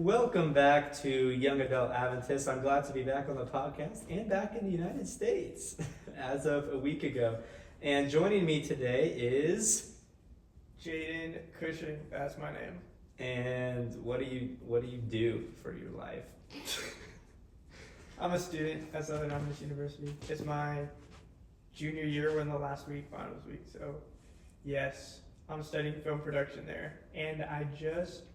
Welcome back to Young Adult Adventists. I'm glad to be back on the podcast and back in the United States as of a week ago. And joining me today is Jayden Cushing, that's my name. And what do you do for your life? I'm a student at Southern University. It's my junior year. We're in the last week, finals week. So, yes, I'm studying film production there. And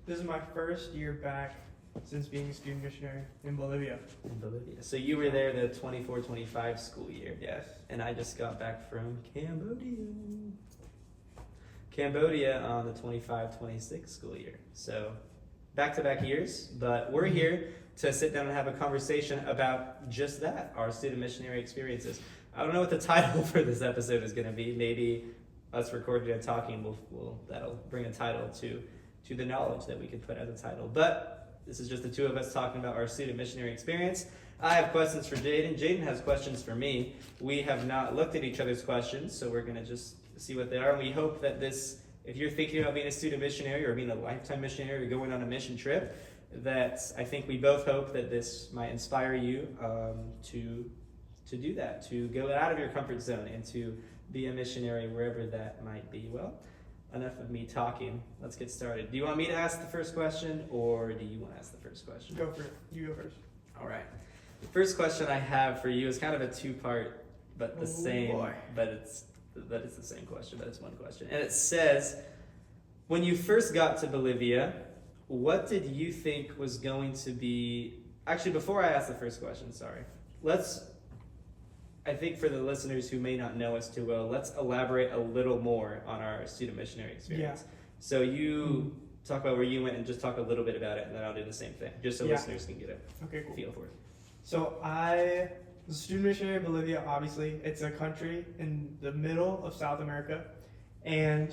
this is my first year back since being a student missionary in Bolivia. In Bolivia. So you were there the 24-25 school year. Yes. And I just got back from Cambodia on the 25-26 school year. So back-to-back years, but we're here to sit down and have a conversation about just that, our student missionary experiences. I don't know what the title for this episode is going to be. Maybe us recording and talking that'll bring a title to the knowledge that we could put as a title. But this is just the two of us talking about our student missionary experience. I have questions for Jayden. Jayden has questions for me. We have not looked at each other's questions, so we're going to just see what they are. And we hope that if you're thinking about being a student missionary or being a lifetime missionary or going on a mission trip, that I think we both hope that this might inspire you to do that, to go out of your comfort zone and to be a missionary wherever that might be. Well, enough of me talking. Let's get started. Do you want me to ask the first question, or do you want to ask the first question? Go for it. You go first. All right. The first question I have for you is kind of a two-part, but the same. Boy. But it's the same question, but it's one question. And it says, when you first got to Bolivia, what did you think was going to be... Actually, before I ask the first question, sorry. I think for the listeners who may not know us too well, let's elaborate a little more on our student missionary experience. Yeah. So you talk about where you went and just talk a little bit about it, and then I'll do the same thing, just so listeners can get a feel for it. So I was a student missionary in Bolivia, obviously. It's a country in the middle of South America. And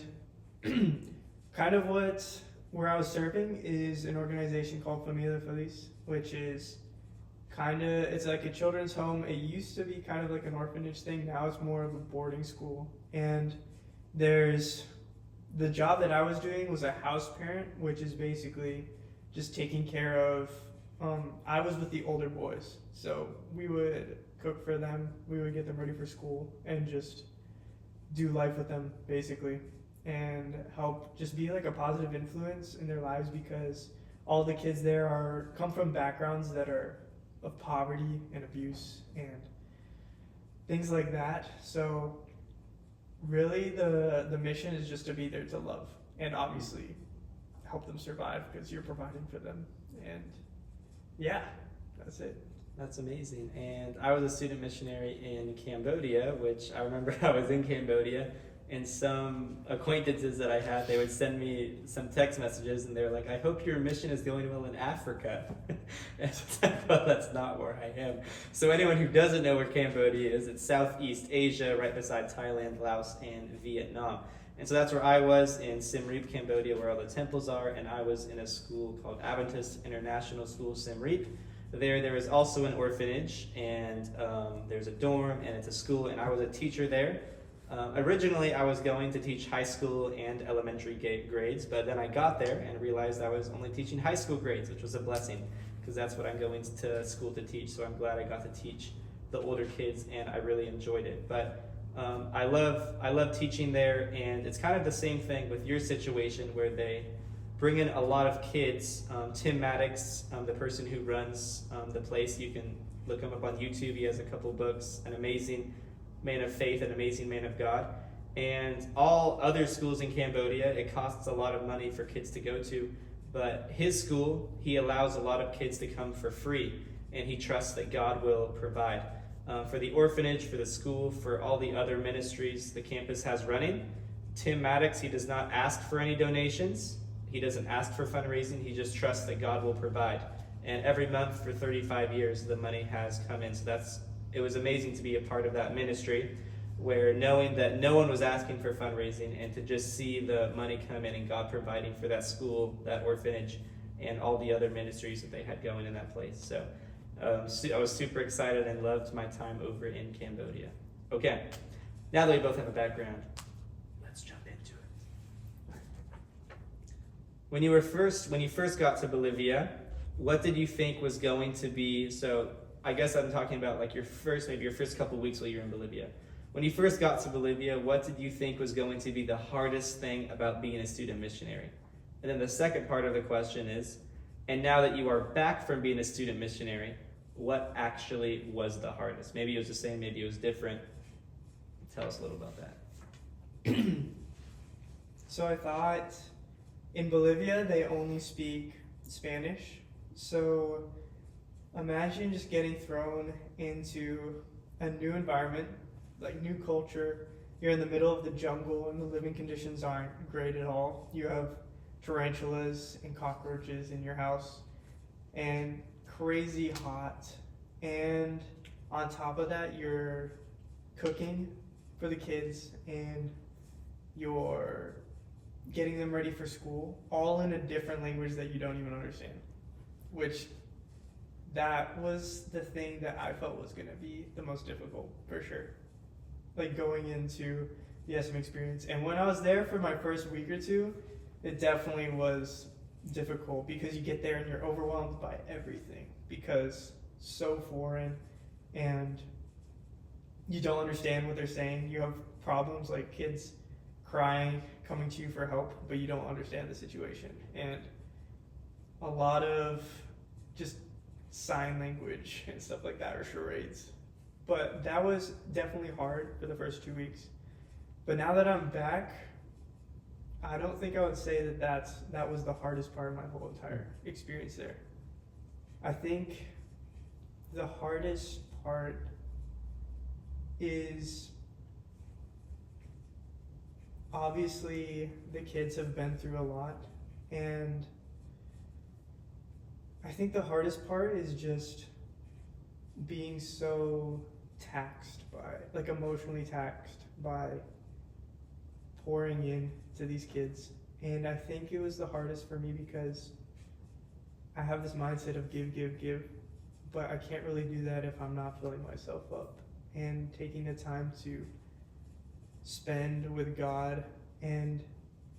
kind of where I was serving is an organization called Familia Feliz, which is it's like a children's home. It used to be kind of like an orphanage thing. Now it's more of a boarding school. And the job that I was doing was a house parent, which is basically just taking care of, I was with the older boys. So we would cook for them. We would get them ready for school and just do life with them, basically, and help just be like a positive influence in their lives, because all the kids there come from backgrounds that are of poverty and abuse and things like that. So really the mission is just to be there to love and obviously help them survive, because you're providing for them. And yeah, that's it. That's amazing. And I was a student missionary in Cambodia, which I remember I was in Cambodia, and some acquaintances that I had, they would send me some text messages, and they were like, I hope your mission is going well in Africa. And it's like, well, that's not where I am. So anyone who doesn't know where Cambodia is, it's Southeast Asia, right beside Thailand, Laos, and Vietnam. And so that's where I was, in Siem Reap, Cambodia, where all the temples are, and I was in a school called Adventist International School, Siem Reap. There is also an orphanage, and there's a dorm, and it's a school, and I was a teacher there. Originally, I was going to teach high school and elementary grades, but then I got there and realized I was only teaching high school grades, which was a blessing, because that's what I'm going to school to teach. So I'm glad I got to teach the older kids, and I really enjoyed it. But I love teaching there, and it's kind of the same thing with your situation, where they bring in a lot of kids. Tim Maddox, the person who runs the place, you can look him up on YouTube. He has a couple books, an amazing man of faith, an amazing man of God. And all other schools in Cambodia, it costs a lot of money for kids to go to. But his school, he allows a lot of kids to come for free, and he trusts that God will provide. For the orphanage, for the school, for all the other ministries the campus has running, Tim Maddox, he does not ask for any donations. He doesn't ask for fundraising. He just trusts that God will provide. And every month for 35 years, the money has come in. So it was amazing to be a part of that ministry, where knowing that no one was asking for fundraising, and to just see the money come in and God providing for that school, that orphanage, and all the other ministries that they had going in that place. So I was super excited and loved my time over in Cambodia. Okay, now that we both have a background, let's jump into it. When you first got to Bolivia, what did you think was going to be, so I guess I'm talking about like maybe your first couple weeks while you're in Bolivia. When you first got to Bolivia, what did you think was going to be the hardest thing about being a student missionary? And then the second part of the question is, and now that you are back from being a student missionary, what actually was the hardest? Maybe it was the same, maybe it was different. Tell us a little about that. So I thought in Bolivia they only speak Spanish. So imagine just getting thrown into a new environment, like new culture. You're in the middle of the jungle and the living conditions aren't great at all. You have tarantulas and cockroaches in your house and crazy hot. And on top of that, you're cooking for the kids and you're getting them ready for school, all in a different language that you don't even understand. Which, that was the thing that I felt was going to be the most difficult, for sure. Like going into the SM experience. And when I was there for my first week or two, it definitely was difficult because you get there and you're overwhelmed by everything because so foreign and you don't understand what they're saying. You have problems like kids crying, coming to you for help, but you don't understand the situation. And a lot of just sign language and stuff like that, or charades. But that was definitely hard for the first 2 weeks. But now that I'm back, I don't think I would say that was the hardest part of my whole entire experience there. I think the hardest part is obviously the kids have been through a lot, and I think the hardest part is just being so taxed by, like emotionally taxed by pouring in to these kids. And I think it was the hardest for me because I have this mindset of give, but I can't really do that if I'm not filling myself up and taking the time to spend with God and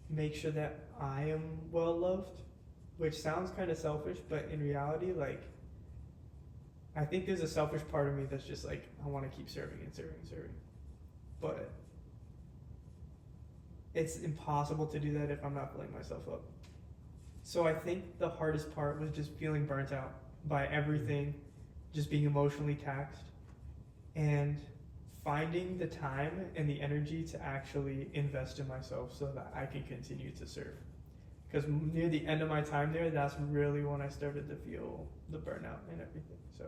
make sure that I am well loved, which sounds kind of selfish, but in reality, like, I think there's a selfish part of me that's just like, I want to keep serving. But it's impossible to do that if I'm not filling myself up. So I think the hardest part was just feeling burnt out by everything, just being emotionally taxed, and finding the time and the energy to actually invest in myself so that I can continue to serve. Because near the end of my time there, that's really when I started to feel the burnout and everything. So,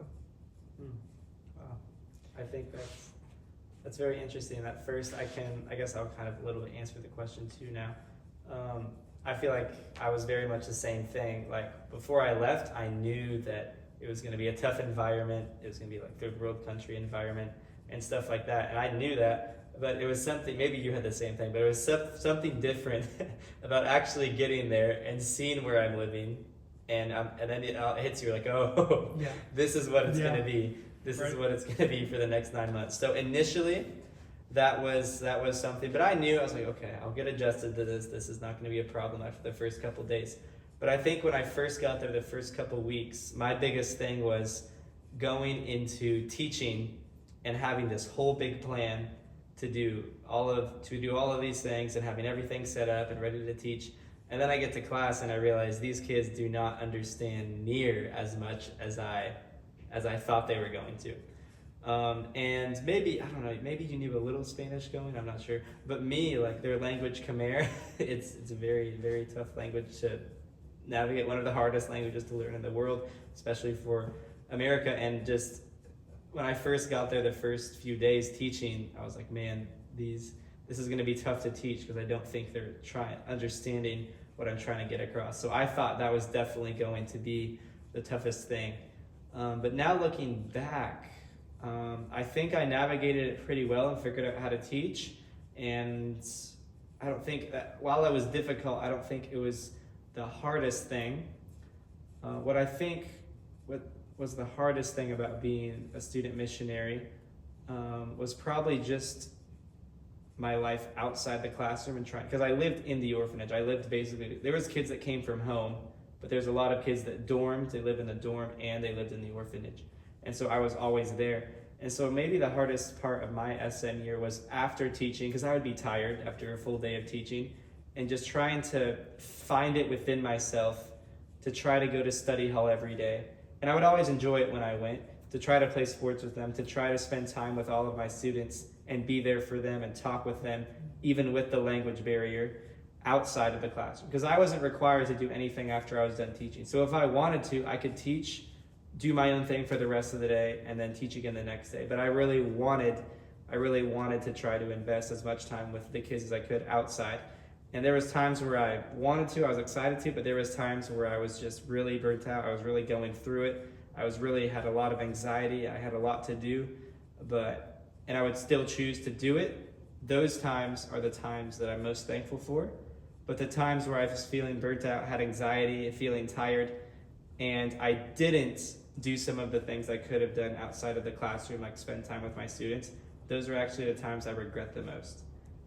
wow, I think that's very interesting. At first, I guess I'll kind of a little bit answer the question too now. I feel like I was very much the same thing. Like before I left, I knew that it was going to be a tough environment. It was going to be like third world country environment and stuff like that. And I knew that, but it was something, maybe you had the same thing, but it was something different about actually getting there and seeing where I'm living. And then it hits you like, oh, yeah, this is what it's going to be. This is what it's going to be for the next 9 months. So initially, that was something, but I knew, I was like, okay, I'll get adjusted to this. This is not going to be a problem after the first couple days. But I think when I first got there, the first couple weeks, my biggest thing was going into teaching and having this whole big plan to do all of these things and having everything set up and ready to teach. And then I get to class and I realize these kids do not understand near as much as I thought they were going to. And maybe, I don't know, maybe you knew a little Spanish going, I'm not sure. But me, like their language, Khmer, it's a very, very tough language to navigate, one of the hardest languages to learn in the world, especially for America. And just when I first got there, the first few days teaching, I was like, man, this is going to be tough to teach because I don't think they're understanding what I'm trying to get across. So I thought that was definitely going to be the toughest thing. But now looking back, I think I navigated it pretty well and figured out how to teach. And I don't think that while it was difficult, I don't think it was the hardest thing. What was the hardest thing about being a student missionary was probably just my life outside the classroom and trying, because I lived in the orphanage. I lived basically, there was kids that came from home but there's a lot of kids that dormed, they live in the dorm and they lived in the orphanage. And so I was always there. And so maybe the hardest part of my SN year was after teaching, because I would be tired after a full day of teaching, and just trying to find it within myself to try to go to study hall every day. And I would always enjoy it when I went, to try to play sports with them, to try to spend time with all of my students and be there for them and talk with them, even with the language barrier outside of the classroom. Because I wasn't required to do anything after I was done teaching. So if I wanted to, I could teach, do my own thing for the rest of the day, and then teach again the next day. But I really wanted to try to invest as much time with the kids as I could outside. And there was times where I wanted to, I was excited to, but there was times where I was just really burnt out. I was really going through it. Had a lot of anxiety. I had a lot to do, and I would still choose to do it. Those times are the times that I'm most thankful for. But the times where I was feeling burnt out, had anxiety, feeling tired, and I didn't do some of the things I could have done outside of the classroom, like spend time with my students, those are actually the times I regret the most.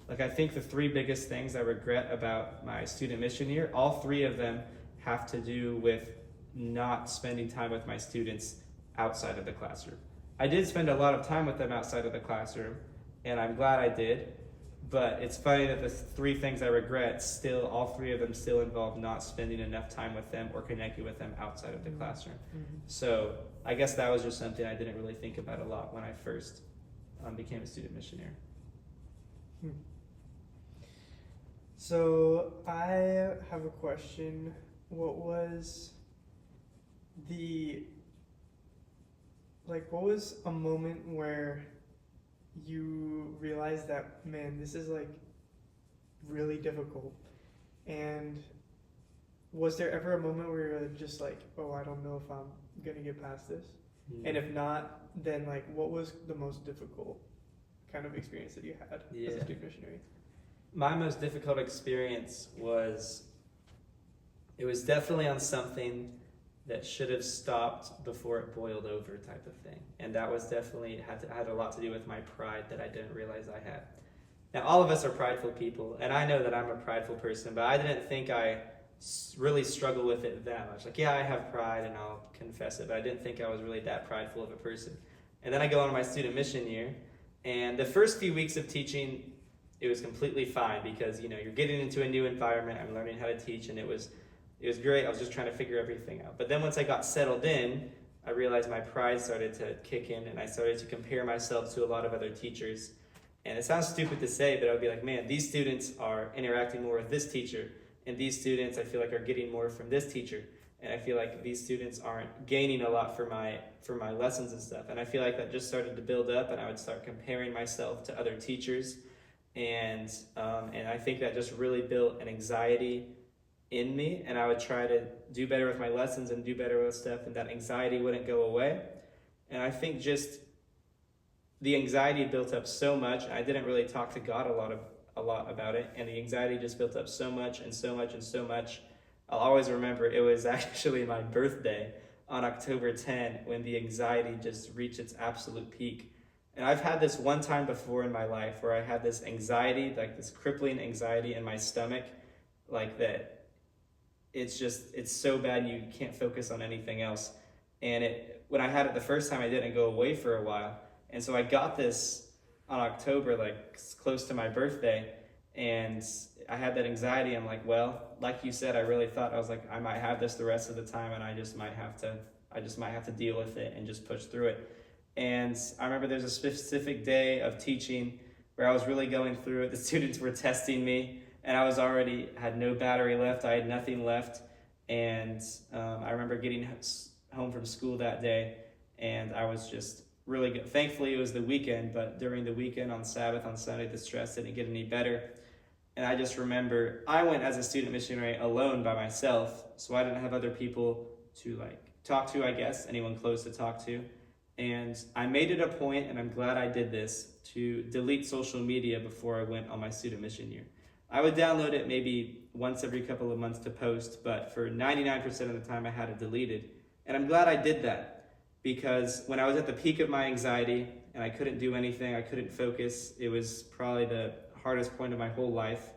Like, I think the 3 biggest things I regret about my student mission year, all 3 of them have to do with not spending time with my students outside of the classroom. I did spend a lot of time with them outside of the classroom, and I'm glad I did, but it's funny that the 3 things I regret, still, all 3 of them still involve not spending enough time with them or connecting with them outside of the classroom. Mm-hmm. So I guess that was just something I didn't really think about a lot when I first became a student missionary. So I have a question. What was a moment where you realized that, man, this is like really difficult? And was there ever a moment where you're just like, oh, I don't know if I'm gonna get past this? And if not, then like, what was the most difficult kind of experience that you had as a student missionary? My most difficult experience was definitely on something that should have stopped before it boiled over, type of thing. And that was definitely had a lot to do with my pride that I didn't realize I had. Now, all of us are prideful people, and I know that I'm a prideful person, but I didn't think I really struggle with it that much. Like, yeah, I have pride and I'll confess it, but I didn't think I was really that prideful of a person. And then I go on my student mission year, and the first few weeks of teaching, it was completely fine because, you're getting into a new environment. I'm learning how to teach, and it was great. I was just trying to figure everything out. But then once I got settled in, I realized my pride started to kick in, and I started to compare myself to a lot of other teachers. And it sounds stupid to say, but I would be like, man, these students are interacting more with this teacher, and these students I feel like are getting more from this teacher. And I feel like these students aren't gaining a lot for my lessons and stuff. And I feel like that just started to build up, and I would start comparing myself to other teachers. And I think that just really built an anxiety in me, and I would try to do better with my lessons and do better with stuff, and that anxiety wouldn't go away. And I think just the anxiety built up so much. I didn't really talk to God a lot about it, and the anxiety just built up so much and so much and so much. I'll always remember it was actually my birthday on October 10 when the anxiety just reached its absolute peak. And I've had this one time before in my life where I had this anxiety, like this crippling anxiety in my stomach, like that it's so bad you can't focus on anything else. And when I had it the first time, I didn't go away for a while. And so I got this on October, like close to my birthday, and I had that anxiety. I'm like, well, like you said, I really thought, I was like, I might have this the rest of the time, and I just might have to deal with it and just push through it. And I remember there's a specific day of teaching where I was really going through it. The students were testing me, and I had no battery left. I had nothing left. And I remember getting home from school that day, and I was just really good. Thankfully, it was the weekend, but during the weekend, on Sabbath, on Sunday, the stress didn't get any better. And I just remember I went as a student missionary alone by myself, so I didn't have other people to talk to, I guess, anyone close to talk to. And I made it a point, and I'm glad I did this, to delete social media before I went on my student mission year. I would download it maybe once every couple of months to post, but for 99% of the time I had it deleted. And I'm glad I did that, because when I was at the peak of my anxiety and I couldn't do anything, I couldn't focus, it was probably the hardest point of my whole life.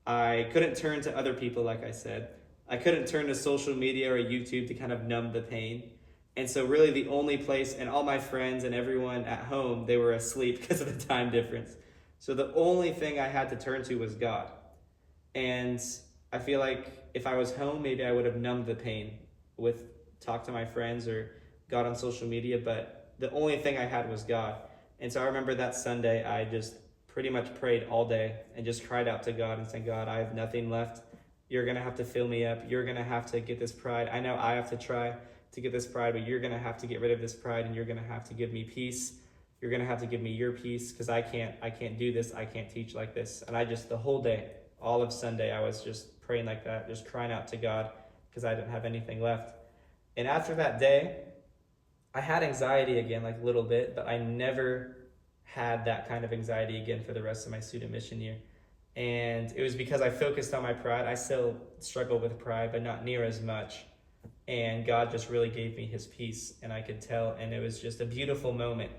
I couldn't turn to other people, like I said. I couldn't turn to social media or YouTube to kind of numb the pain. And so really the only place, and all my friends and everyone at home, they were asleep because of the time difference. So the only thing I had to turn to was God. And I feel like if I was home, maybe I would have numbed the pain with talk to my friends or got on social media, but the only thing I had was God. And so I remember that Sunday, I just pretty much prayed all day and just cried out to God and said, God, I have nothing left. You're going to have to fill me up. You're going to have to get this pride. I know I have to try to get this pride, but you're going to have to get rid of this pride, and you're going to have to give me peace. You're going to have to give me your peace, because I can't do this. I can't teach like this. And I just, the whole day, all of Sunday, I was just praying like that, just crying out to God, because I didn't have anything left. And after that day, I had anxiety again, like a little bit, but I never had that kind of anxiety again for the rest of my student mission year. And it was because I focused on my pride. I still struggle with pride, but not near as much. And God just really gave me his peace, and I could tell. And it was just a beautiful moment,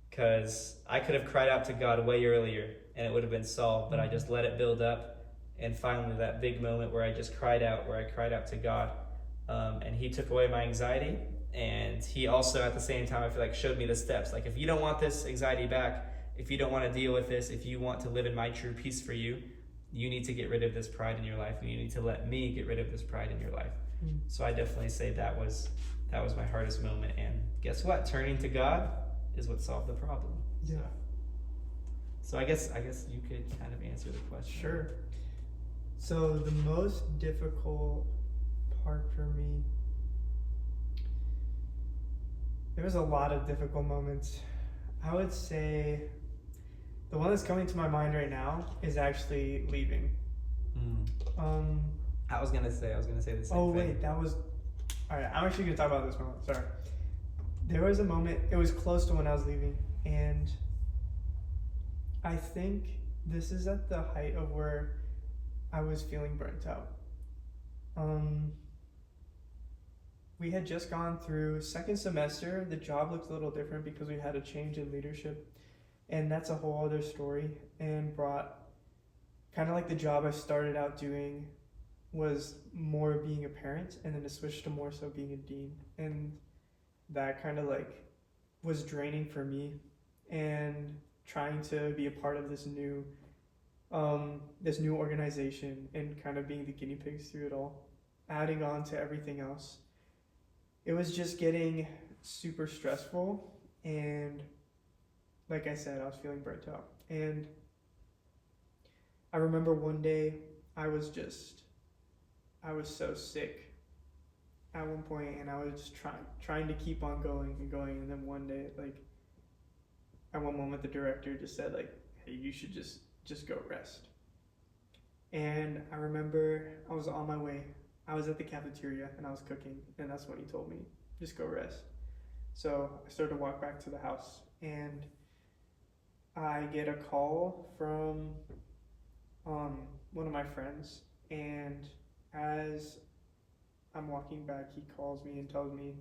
because I could have cried out to God way earlier and it would have been solved, but I just let it build up. And finally that big moment where I just cried out, to God, and he took away my anxiety. And he also at the same time, I feel like, showed me the steps. Like, if you don't want this anxiety back, if you don't want to deal with this, if you want to live in my true peace for you, you need to get rid of this pride in your life, and you need to let me get rid of this pride in your life. So I definitely say that was my hardest moment. And guess what? Turning to God is what solved the problem. Yeah. So I guess you could kind of answer the question. Sure. So the most difficult part for me, there was a lot of difficult moments. I would say the one that's coming to my mind right now is actually leaving. I was gonna say the same thing. Oh wait, that was, all right, I'm actually gonna talk about this moment. Sorry. There was a moment, it was close to when I was leaving, and I think this is at the height of where I was feeling burnt out. We had just gone through second semester. The job looked a little different because we had a change in leadership, and that's a whole other story, and brought kind of like the job I started out doing was more being a parent, and then to switch to more so being a dean, and that kind of like was draining for me, and trying to be a part of this new organization and kind of being the guinea pigs through it all, adding on to everything else. It was just getting super stressful, and like I said, I was feeling burnt out. And I remember one day I was so sick at one point, and I was just trying to keep on going and going. And then one day, like at one moment, the director just said, like, hey, you should just go rest. And I remember I was on my way. I was at the cafeteria and I was cooking, and that's when he told me, just go rest. So I started to walk back to the house, and I get a call from one of my friends, and as I'm walking back, he calls me and tells me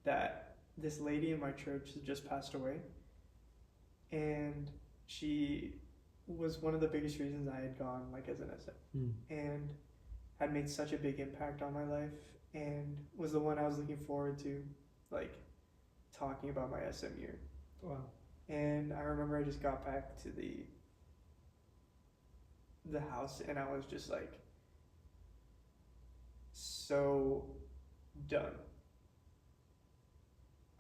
that this lady in my church had just passed away, and she was one of the biggest reasons I had gone, like, as an SM, and had made such a big impact on my life, and was the one I was looking forward to, like, talking about my SM year. Wow. And I remember I just got back to the house, and I was just like so done.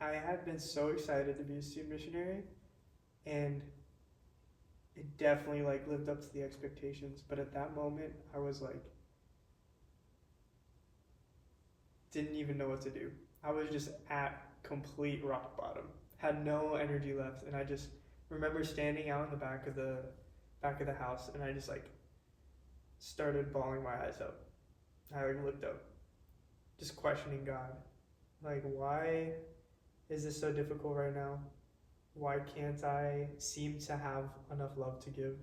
I had been so excited to be a student missionary, and it definitely like lived up to the expectations, but at that moment I was like, didn't even know what to do. I was just at complete rock bottom, had no energy left, and I just remember standing out in the back of the house, and I just like started bawling my eyes out. I like looked up, just questioning God, like, why is this so difficult right now? Why can't I seem to have enough love to give?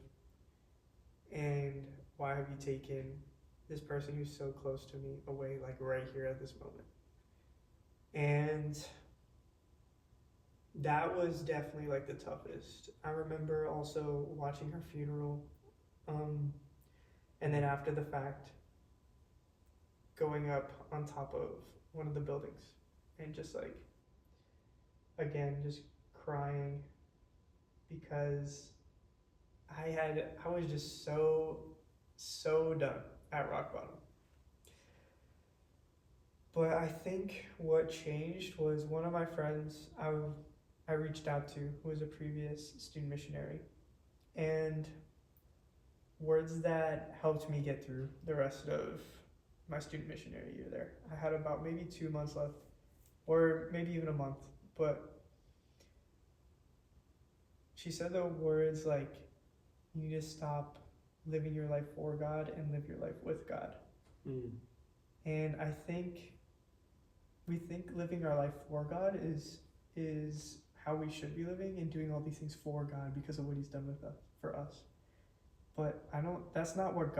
And why have you taken this person who's so close to me away, like right here at this moment? And that was definitely like the toughest. I remember also watching her funeral, and then after the fact, going up on top of one of the buildings and just like, again, just crying because I was just so done at rock bottom. But I think what changed was one of my friends I reached out to, who was a previous student missionary, and words that helped me get through the rest of my student missionary year there. I had about maybe 2 months left, or maybe even a month, but she said the words like, you need to stop living your life for God and live your life with God. And I think we think living our life for God is how we should be living and doing all these things for God because of what He's done with us for us. But that's not what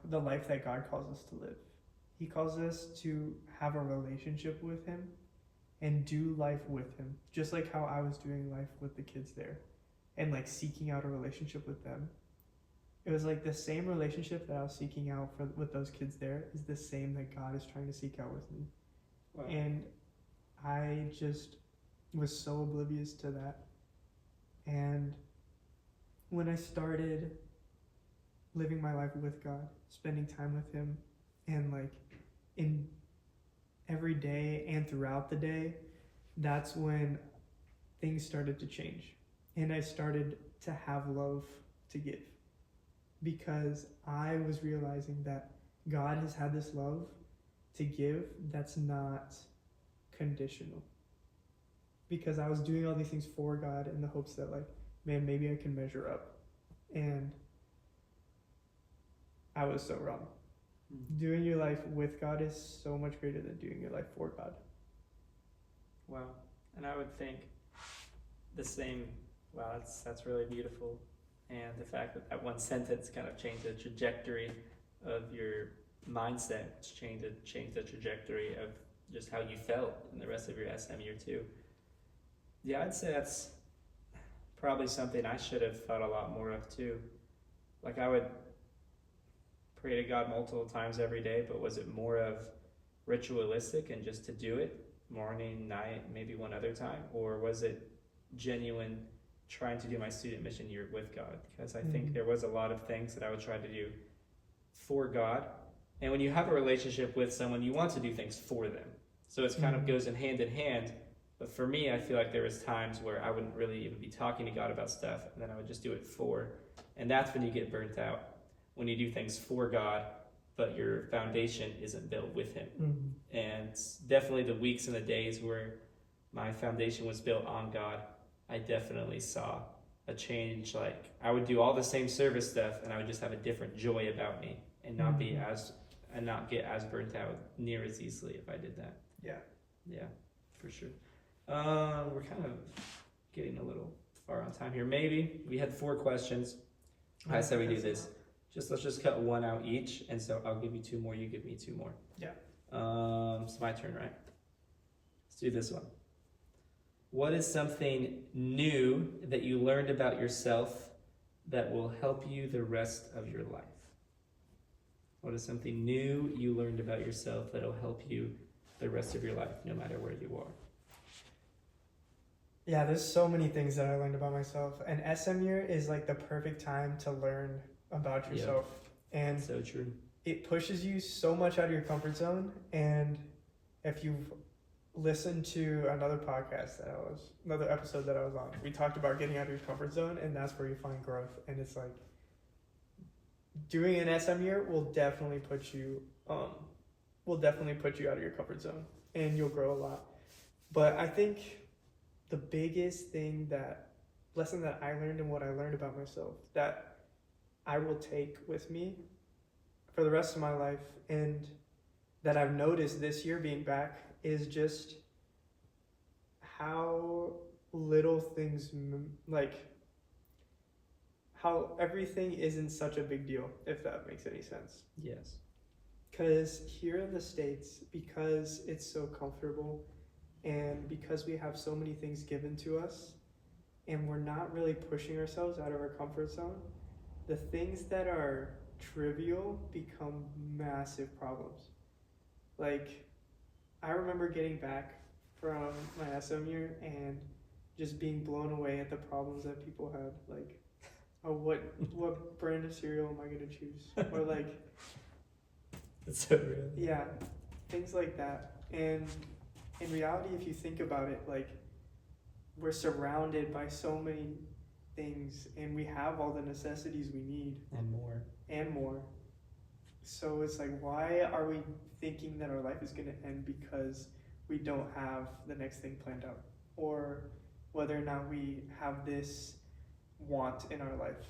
the life that God calls us to live. He calls us to have a relationship with Him and do life with Him, just like how I was doing life with the kids there and like seeking out a relationship with them. It was like the same relationship that I was seeking out with those kids there is the same that God is trying to seek out with me. Wow. And I just was so oblivious to that. And when I started living my life with God, spending time with Him, and like in every day and throughout the day, that's when things started to change. And I started to have love to give, because I was realizing that God has had this love to give that's not conditional. Because I was doing all these things for God in the hopes that like, man, maybe I can measure up. And I was so wrong. Doing your life with God is so much greater than doing your life for God. Wow. And I would think the same. Wow, that's really beautiful. And the fact that one sentence kind of changed the trajectory of your mindset, changed the trajectory of just how you felt in the rest of your SM year too. Yeah, I'd say that's probably something I should have thought a lot more of too. Like I would pray to God multiple times every day, but was it more of ritualistic and just to do it morning, night, maybe one other time? Or was it genuine trying to do my student mission year with God? Because I think there was a lot of things that I would try to do for God. And when you have a relationship with someone, you want to do things for them. So it kind of goes in hand. But for me, I feel like there was times where I wouldn't really even be talking to God about stuff, and then I would just do it for. And that's when you get burnt out. When you do things for God, but your foundation isn't built with Him. And definitely the weeks and the days where my foundation was built on God, I definitely saw a change. Like I would do all the same service stuff, and I would just have a different joy about me, and not be not get as burnt out near as easily if I did that. Yeah, for sure. We're kind of getting a little far on time here. Maybe we had 4 questions. I said we do this. Let's just cut one out each, and so I'll give you 2 more. You give me 2 more. Yeah. It's my turn, right? Let's do this one. What is something new that you learned about yourself that will help you the rest of your life? What is something new you learned about yourself that will help you the rest of your life, no matter where you are? Yeah, there's so many things that I learned about myself. And SM year is like the perfect time to learn about yourself. And so true. It pushes you so much out of your comfort zone. And if you've listened to another episode that I was on, we talked about getting out of your comfort zone, and that's where you find growth. And it's like doing an SM year will definitely put you out of your comfort zone, and you'll grow a lot. But I think the biggest lesson that I learned and what I learned about myself that I will take with me for the rest of my life, and that I've noticed this year being back, is just how little things, like how everything isn't such a big deal, if that makes any sense. Yes. Because here in the States, because it's so comfortable, and because we have so many things given to us, and we're not really pushing ourselves out of our comfort zone, the things that are trivial become massive problems. Like, I remember getting back from my SM year and just being blown away at the problems that people had. Like, oh, what brand of cereal am I gonna choose? Or like, That's so real. yeah, things like that. And in reality, if you think about it, like, we're surrounded by so many things, and we have all the necessities we need And more. and more. So it's like, why are we thinking that our life is going to end because we don't have the next thing planned out, or whether or not we have this want in our life?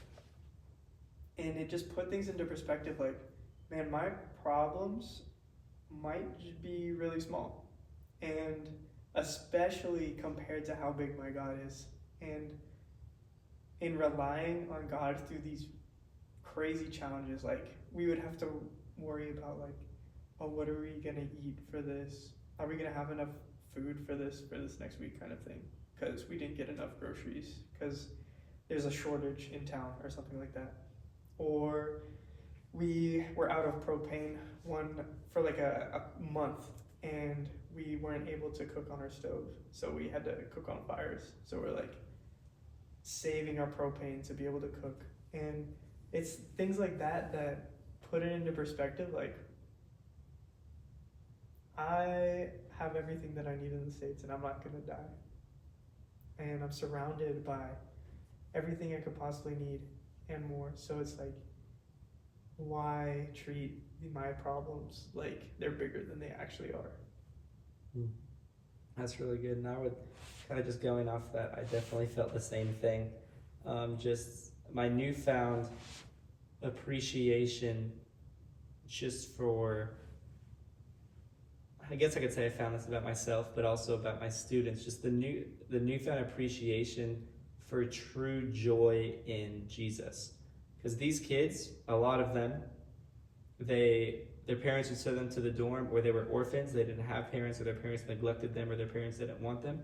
And it just put things into perspective. Like, man, my problems might be really small, and especially compared to how big my God is. And in relying on God through these crazy challenges, like, we would have to worry about, like, oh, what are we gonna eat for this? Are we gonna have enough food for this next week, kind of thing? Because we didn't get enough groceries because there's a shortage in town or something like that. Or we were out of propane for like a month, and we weren't able to cook on our stove, so we had to cook on fires. So we're like saving our propane to be able to cook. And it's things like that that put it into perspective. Like, I have everything that I need in the States, and I'm not gonna die, and I'm surrounded by everything I could possibly need and more. So it's like, why treat my problems like they're bigger than they actually are? That's really good. And I would kind of just going off that, I definitely felt the same thing. Just my newfound appreciation just for, I guess I could say I found this about myself, but also about my students, just the newfound appreciation for true joy in Jesus. Because these kids, a lot of them, their parents would send them to the dorm, or they were orphans, they didn't have parents, or their parents neglected them, or their parents didn't want them.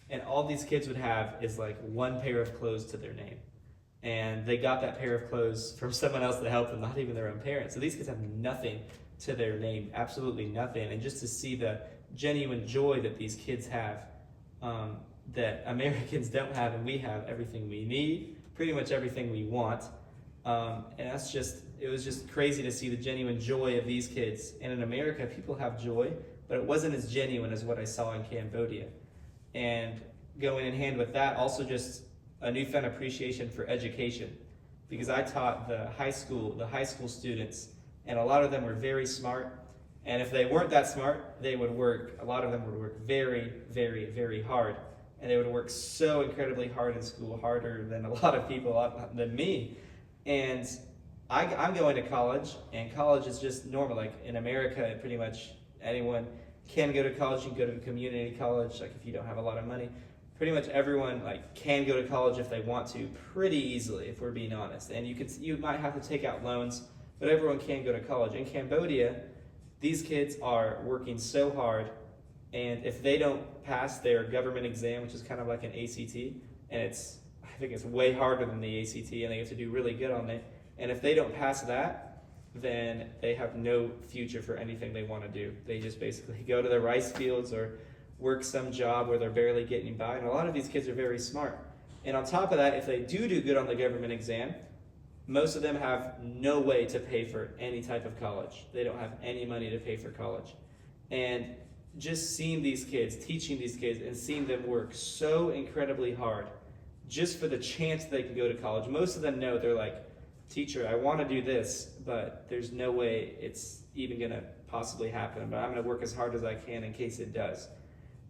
And all these kids would have is like one pair of clothes to their name. And they got that pair of clothes from someone else that helped them, not even their own parents. So these kids have nothing to their name, absolutely nothing. And just to see the genuine joy that these kids have, that Americans don't have, and we have everything we need, pretty much everything we want. And it was just crazy to see the genuine joy of these kids. And in America, people have joy, but it wasn't as genuine as what I saw in Cambodia. And going in hand with that, also just a newfound appreciation for education, because I taught the high school students, and a lot of them were very smart. And if they weren't that smart, a lot of them would work very, very, very hard. And they would work so incredibly hard in school, harder than a lot of people, than me. And I'm going to college, and college is just normal. Like in America, pretty much anyone can go to college. You can go to a community college, like if you don't have a lot of money. Pretty much everyone like can go to college if they want to, pretty easily, if we're being honest. And you might have to take out loans, but everyone can go to college. In Cambodia, these kids are working so hard, and if they don't pass their government exam, which is kind of like an ACT, and I think it's way harder than the ACT, and they have to do really good on it. And if they don't pass that, then they have no future for anything they want to do. They just basically go to the rice fields or work some job where they're barely getting by. And a lot of these kids are very smart. And on top of that, if they do good on the government exam, most of them have no way to pay for any type of college. They don't have any money to pay for college. And just seeing these kids, teaching these kids, and seeing them work so incredibly hard just for the chance they can go to college. Most of them know, they're like, teacher, I want to do this, but there's no way it's even going to possibly happen, but I'm going to work as hard as I can in case it does.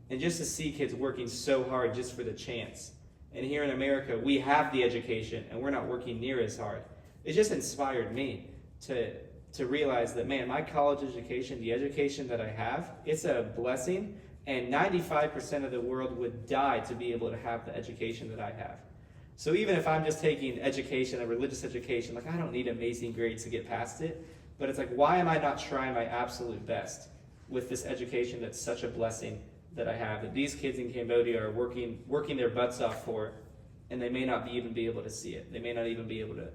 And just to see kids working so hard just for the chance. And here in America, we have the education, and we're not working near as hard. It just inspired me to realize that, man, my college education, the education that I have, it's a blessing, and 95% of the world would die to be able to have the education that I have. So even if I'm just taking education, a religious education, like I don't need amazing grades to get past it, but it's like, why am I not trying my absolute best with this education that's such a blessing that I have, that these kids in Cambodia are working their butts off for, and they may not even be able to see it. They may not even be able to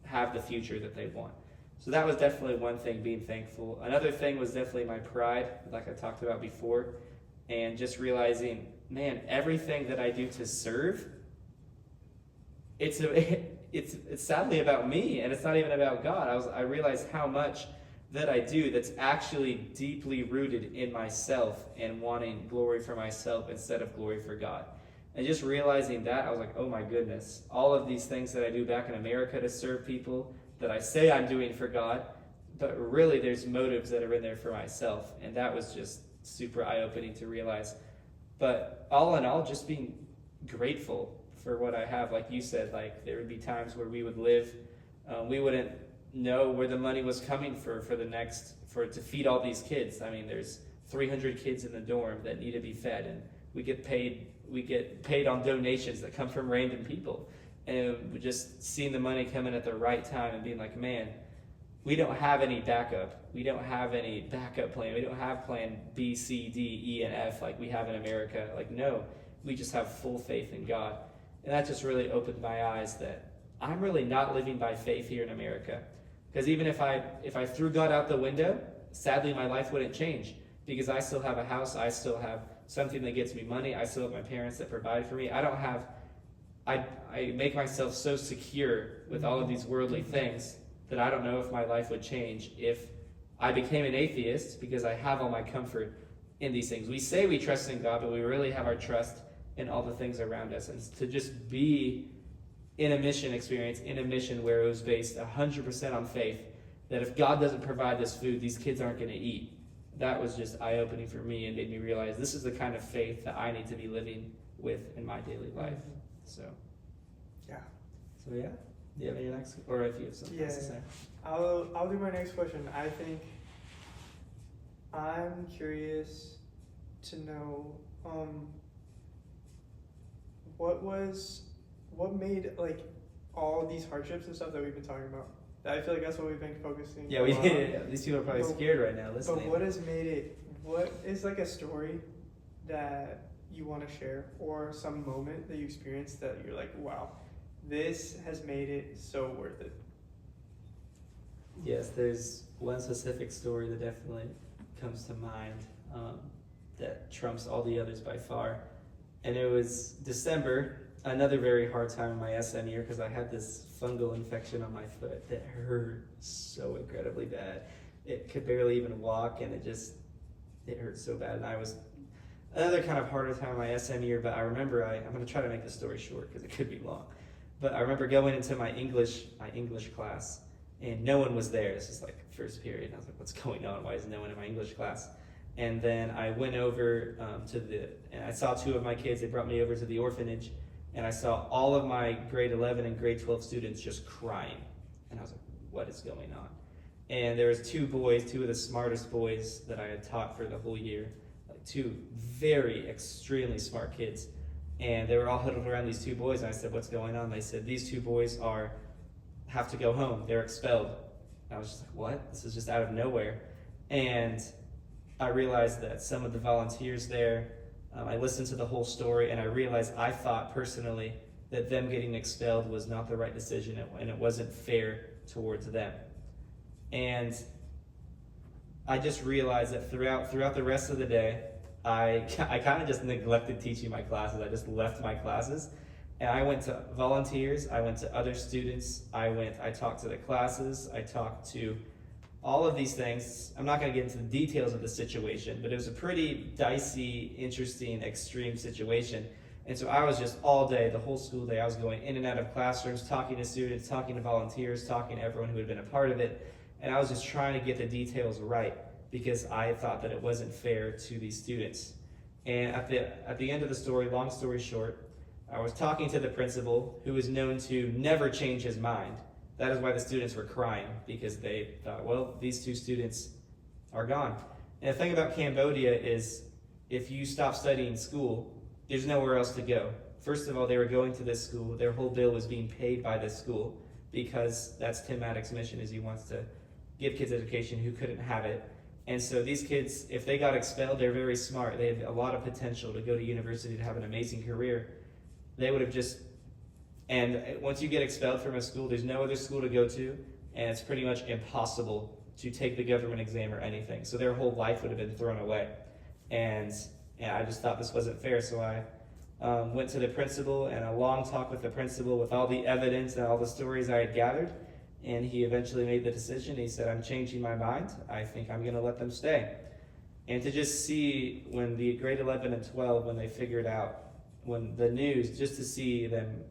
have the future that they want. So that was definitely one thing, being thankful. Another thing was definitely my pride, like I talked about before, and just realizing, man, everything that I do to serve, it's sadly about me, and it's not even about God. I realized how much that I do that's actually deeply rooted in myself and wanting glory for myself instead of glory for God. And just realizing that, I was like, oh my goodness, all of these things that I do back in America to serve people that I say I'm doing for God, but really there's motives that are in there for myself. And that was just super eye-opening to realize. But all in all, just being grateful for what I have. Like you said, like there would be times where we would live, we wouldn't know where the money was coming for to feed all these kids. I mean, there's 300 kids in the dorm that need to be fed, and we get paid on donations that come from random people. And we just seeing the money come in at the right time and being like, man, we don't have any backup. We don't have any backup plan. We don't have plan B, C, D, E, and F like we have in America. Like, no, we just have full faith in God. And that just really opened my eyes that I'm really not living by faith here in America. Because even if I threw God out the window, sadly my life wouldn't change. Because I still have a house, I still have something that gets me money, I still have my parents that provide for me. I make myself so secure with all of these worldly things that I don't know if my life would change if I became an atheist, because I have all my comfort in these things. We say we trust in God, but we really have our trust in all the things around us. And to just be in a mission experience, in a mission where it was based 100% on faith, that if God doesn't provide this food, these kids aren't going to eat. That was just eye-opening for me and made me realize this is the kind of faith that I need to be living with in my daily life. So, yeah. So yeah. Do you have any next, or if you have something else to say? I'll do my next question. I think I'm curious to know what made like all these hardships and stuff that we've been talking about. I feel like that's what we've been focusing. Yeah, these people are probably scared right now listening. But what has made it? What is like a story that you want to share, or some moment that you experienced that you're like, wow, this has made it so worth it? Yes, there's one specific story that definitely comes to mind that trumps all the others by far. And it was December, another very hard time in my SM year, because I had this fungal infection on my foot that hurt so incredibly bad. It could barely even walk, and it hurt so bad. And I was another kind of harder time in my SM year, but I remember, I'm going to try to make the story short because it could be long. But I remember going into my English class, and no one was there. This is like first period, and I was like, what's going on? Why is no one in my English class? And then I went over and I saw two of my kids. They brought me over to the orphanage, and I saw all of my grade 11 and grade 12 students just crying. And I was like, what is going on? And there was two of the smartest boys that I had taught for the whole year, like two very extremely smart kids. And they were all huddled around these two boys, and I said, what's going on? They said, these two boys have to go home. They're expelled. And I was just like, what? This is just out of nowhere. And I realized that some of the volunteers there, I listened to the whole story, and I realized I thought personally that them getting expelled was not the right decision, and it wasn't fair towards them. And I just realized that throughout the rest of the day, I kind of just neglected teaching my classes. I just left my classes, and I went to volunteers, I went to other students, I talked to the classes, I talked to all of these things. I'm not going to get into the details of the situation, but it was a pretty dicey, interesting, extreme situation. And so I was just all day, the whole school day, I was going in and out of classrooms, talking to students, talking to volunteers, talking to everyone who had been a part of it. And I was just trying to get the details right, because I thought that it wasn't fair to these students. And at the end of the story, long story short, I was talking to the principal, who is known to never change his mind. That is why the students were crying, because they thought, well, these two students are gone. And the thing about Cambodia is, if you stop studying school, there's nowhere else to go. First of all, they were going to this school. Their whole bill was being paid by this school, because that's Tim Maddox's mission, is he wants to give kids education who couldn't have it. And so these kids, if they got expelled, they're very smart. They have a lot of potential to go to university, to have an amazing career. They would have just, and once you get expelled from a school, there's no other school to go to. and it's pretty much impossible to take the government exam or anything. So their whole life would have been thrown away. And I just thought this wasn't fair, so I went to the principal, and a long talk with the principal with all the evidence and all the stories I had gathered, and he eventually made the decision. He said, I'm changing my mind. I think I'm going to let them stay. And to just see when the grade 11 and 12, when they figured out, when the news, just to see them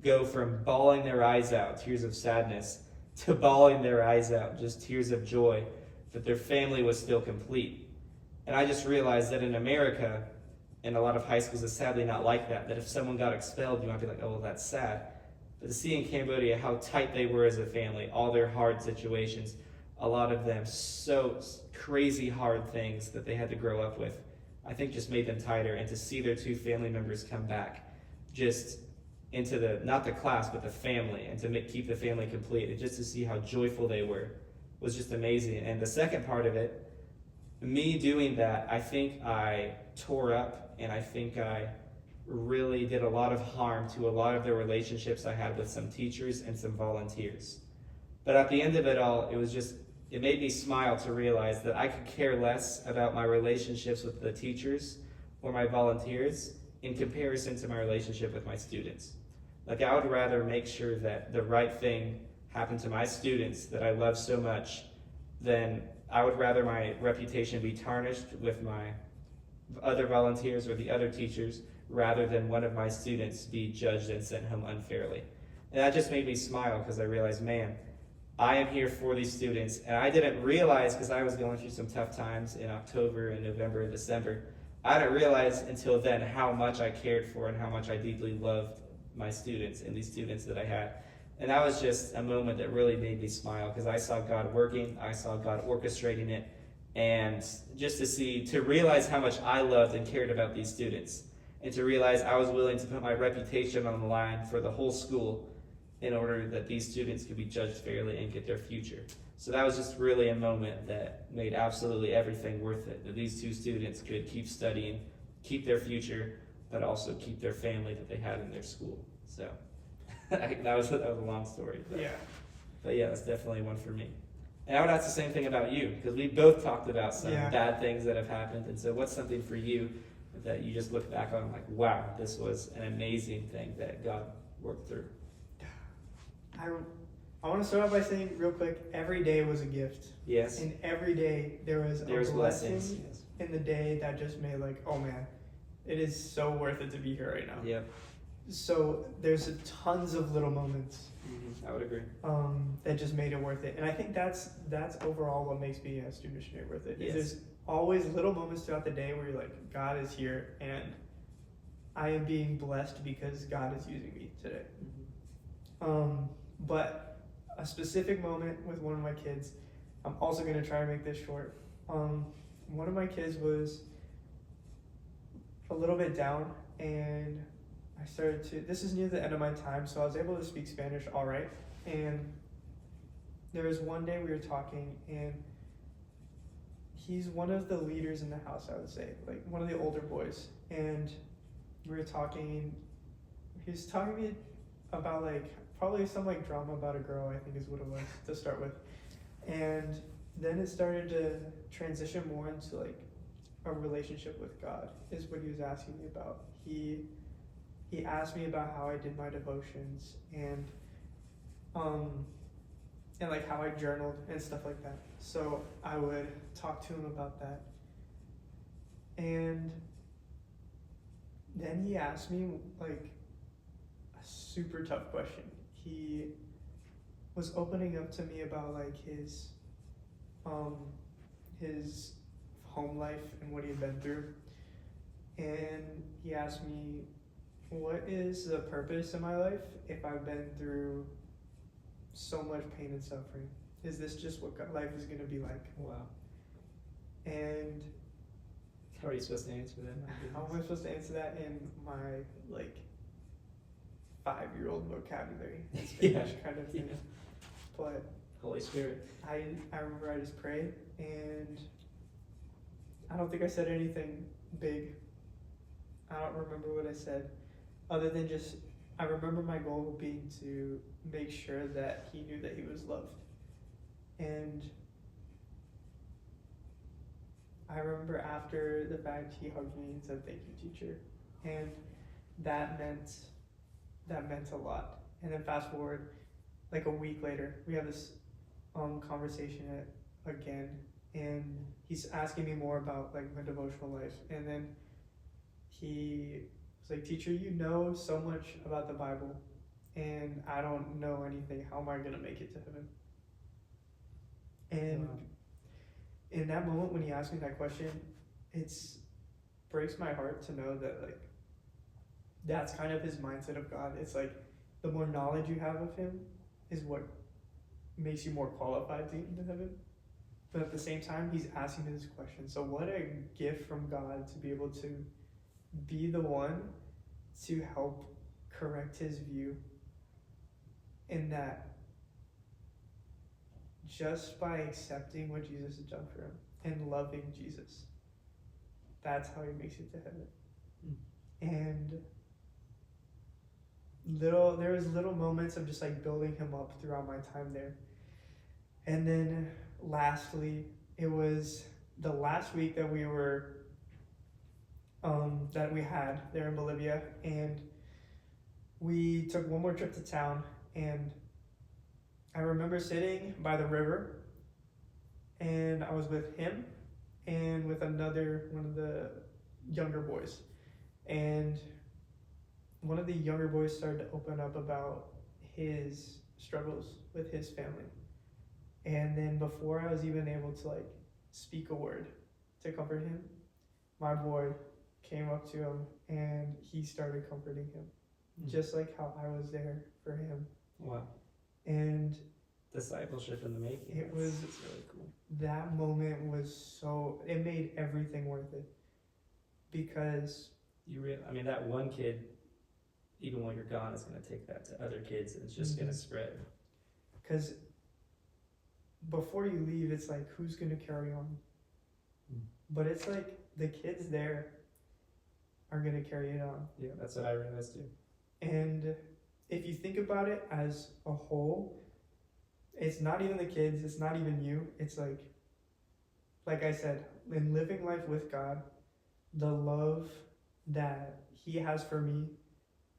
go from bawling their eyes out, tears of sadness, to bawling their eyes out, just tears of joy, that their family was still complete. And I just realized that in America, and a lot of high schools, is sadly not like that. That if someone got expelled, you might be like, oh, well, that's sad. But to see in Cambodia how tight they were as a family, all their hard situations, a lot of them so crazy hard things that they had to grow up with, I think just made them tighter. And to see their two family members come back just into the, not the class, but the family, and to keep the family complete, and just to see how joyful they were was just amazing. And the second part of it, me doing that, I think I tore up, and I think I really did a lot of harm to a lot of the relationships I had with some teachers and some volunteers. But at the end of it all, it made me smile to realize that I could care less about my relationships with the teachers or my volunteers in comparison to my relationship with my students. Like, I would rather make sure that the right thing happened to my students that I love so much than I would rather my reputation be tarnished with my other volunteers or the other teachers rather than one of my students be judged and sent home unfairly. And that just made me smile, because I realized, man, I am here for these students. And I didn't realize, because I was going through some tough times in October and November and December, I didn't realize until then how much I cared for and how much I deeply loved my students and these students that I had. And that was just a moment that really made me smile, because I saw God working, I saw God orchestrating it, and just to realize how much I loved and cared about these students, and to realize I was willing to put my reputation on the line for the whole school in order that these students could be judged fairly and get their future. So that was just really a moment that made absolutely everything worth it, that these two students could keep studying, keep their future, but also keep their family that they had in their school. So that was a long story. But yeah, that's definitely one for me. And I would ask the same thing about you, because we both talked about some bad things that have happened. And so what's something for you that you just look back on like, wow, this was an amazing thing that God worked through? I want to start off by saying real quick, every day was a gift. Yes. And every day there was a blessing blessings. Yes. in the day that just made like, oh man, it is so worth it to be here right now. Yep. So there's tons of little moments. Mm-hmm. I would agree. That just made it worth it. And I think that's overall what makes being a student missionary worth it. Yes. There's always little moments throughout the day where you're like, God is here and I am being blessed because God is using me today. Mm-hmm. But a specific moment with one of my kids, I'm also going to try to make this short. One of my kids was a little bit down, and I started to, this is near the end of my time, so I was able to speak Spanish all right. And there was one day we were talking, and he's one of the leaders in the house, I would say, like one of the older boys. And we were talking, he was talking to me about like, probably some like drama about a girl, I think is what it was to start with. And then it started to transition more into like a relationship with God, is what he was asking me about. He asked me about how I did my devotions and like how I journaled and stuff like that. So I would talk to him about that. And then he asked me like a super tough question. He was opening up to me about like his home life and what he had been through. And he asked me, what is the purpose of my life if I've been through so much pain and suffering? Is this just what life is going to be like? Wow. And how are you supposed to answer that? How am I supposed to answer that in my like 5-year-old vocabulary? Spanish kind of thing. But Holy Spirit. I remember I just prayed, and I don't think I said anything big. I don't remember what I said, other than just I remember my goal being to make sure that he knew that he was loved. And I remember after the fact he hugged me and said, "Thank you, teacher." And that meant a lot. And then fast forward like a week later, we have this conversation again, and he's asking me more about like my devotional life. And then he was like, "Teacher, you know so much about the Bible, and I don't know anything. How am I gonna make it to heaven?" And Wow. in that moment when he asked me that question, it's breaks my heart to know that like that's kind of his mindset of God. It's like the more knowledge you have of him is what makes you more qualified to get into heaven. But at the same time, he's asking me this question. So what a gift from God to be able to be the one to help correct his view, in that just by accepting what Jesus has done for him and loving Jesus, that's how he makes it to heaven. And there was little moments of just like building him up throughout my time there. And then lastly, it was the last week that we were that we had there in Bolivia, and we took one more trip to town. And I remember sitting by the river, and I was with him and with one of the younger boys. And one of the younger boys started to open up about his struggles with his family. And then before I was even able to like speak a word to comfort him, my boy came up to him and he started comforting him, just like how I was there for him. Wow. And Discipleship in the making. It's really cool. that moment was it made everything worth it, because that one kid, even when you're gone, is going to take that to other kids, and it's just going to spread. Because before you leave, it's like, who's going to carry on? But it's like the kids there are going to carry it on. Yeah, that's what I realized too. And if you think about it as a whole, it's not even the kids, it's not even you. It's like I said, in living life with God, the love that he has for me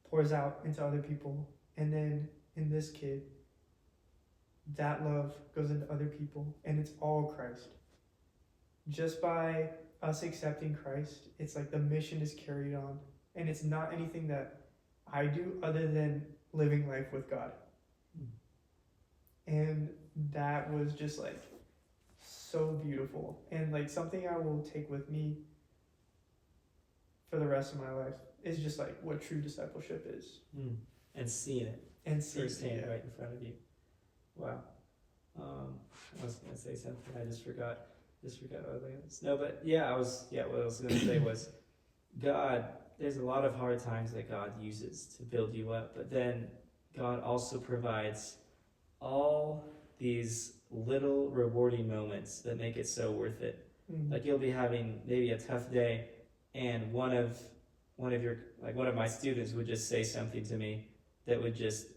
pours out into other people. And then in this kid, that love goes into other people, and it's all Christ. Just by us accepting Christ, it's like the mission is carried on. And it's not anything that I do other than living life with God. And that was just like so beautiful, and like something I will take with me for the rest of my life is just like what true discipleship is. And seeing it firsthand right in front of you. Wow. I was gonna say something, I just forgot what I was gonna say. No, but what I was gonna say was God, there's a lot of hard times that God uses to build you up, but then God also provides all these little rewarding moments that make it so worth it. Like you'll be having maybe a tough day, and one of my students would just say something to me that would just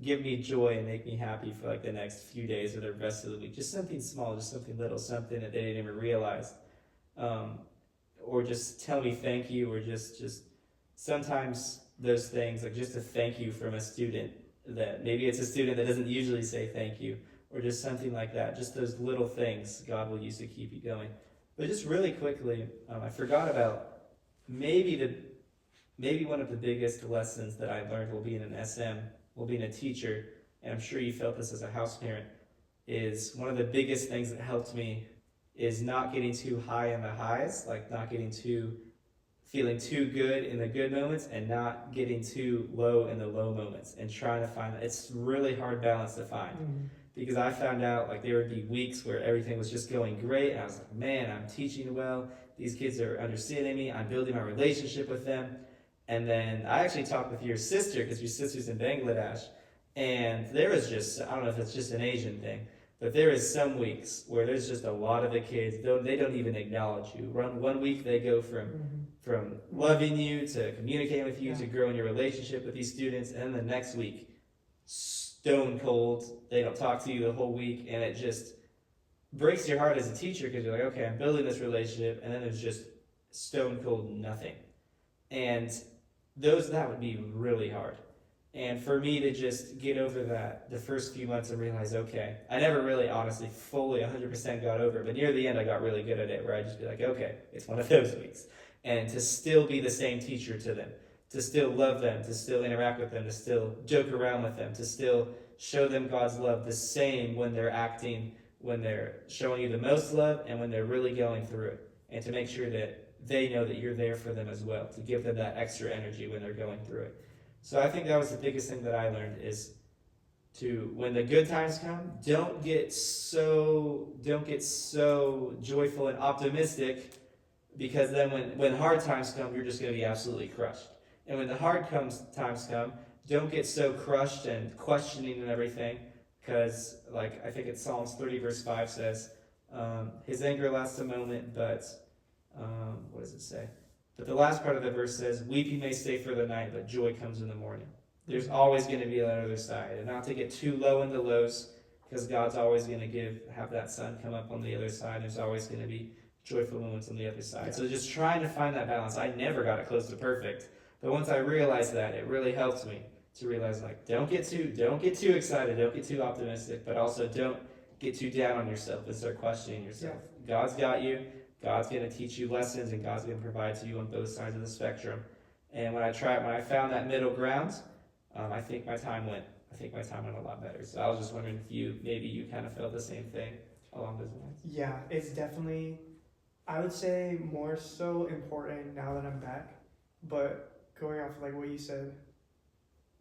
give me joy and make me happy for like the next few days or the rest of the week. Just something small, just something little, something that they didn't even realize. Or just tell me thank you, or just sometimes those things, like just a thank you from a student, that maybe it's a student that doesn't usually say thank you, or just something like that. Just those little things God will use to keep you going. But just really quickly, I forgot about maybe one of the biggest lessons that I learned while being an SM, while being a teacher, and I'm sure you felt this as a house parent, is one of the biggest things that helped me is not getting too high in the highs, like not feeling too good in the good moments, and not getting too low in the low moments, and trying to find that. It's really hard balance to find, because I found out like there would be weeks where everything was just going great, and I was like, man, I'm teaching well, these kids are understanding me, I'm building my relationship with them. And then I actually talked with your sister, because your sister's in Bangladesh, and there was just, I don't know if it's just an Asian thing, But there is some weeks where there's just a lot of the kids, they don't even acknowledge you. One week they go from loving you to communicating with you to growing your relationship with these students, and then the next week, stone cold, they don't talk to you the whole week, and it just breaks your heart as a teacher because you're like, okay, I'm building this relationship, and then there's just stone cold nothing. And that would be really hard. And for me to just get over that the first few months and realize, okay, I never really honestly fully 100% got over it, but near the end I got really good at it, where I just be like, okay, it's one of those weeks. And to still be the same teacher to them, to still love them, to still interact with them, to still joke around with them, to still show them God's love the same when they're acting, when they're showing you the most love, and when they're really going through it. And to make sure that they know that you're there for them as well, to give them that extra energy when they're going through it. So I think that was the biggest thing that I learned is to, when the good times come, don't get so joyful and optimistic, because then when hard times come, you're just going to be absolutely crushed. And when the times come, don't get so crushed and questioning and everything, because like I think it's Psalms 30 verse 5 says, his anger lasts a moment, but what does it say? But the last part of the verse says, weeping may stay for the night, but joy comes in the morning. There's always going to be that other side. And not to get too low in the lows, because God's always going to have that sun come up on the other side. There's always going to be joyful moments on the other side. Yeah. So just trying to find that balance. I never got it close to perfect. But once I realized that, it really helped me to realize, like, don't get too excited, don't get too optimistic, but also don't get too down on yourself and start questioning yourself. Yeah. God's got you. God's going to teach you lessons, and God's going to provide to you on both sides of the spectrum. And when I found that middle ground, I think my time went a lot better. So I was just wondering if maybe you kind of felt the same thing along those lines. Yeah, it's definitely, I would say, more so important now that I'm back. But going off of like what you said,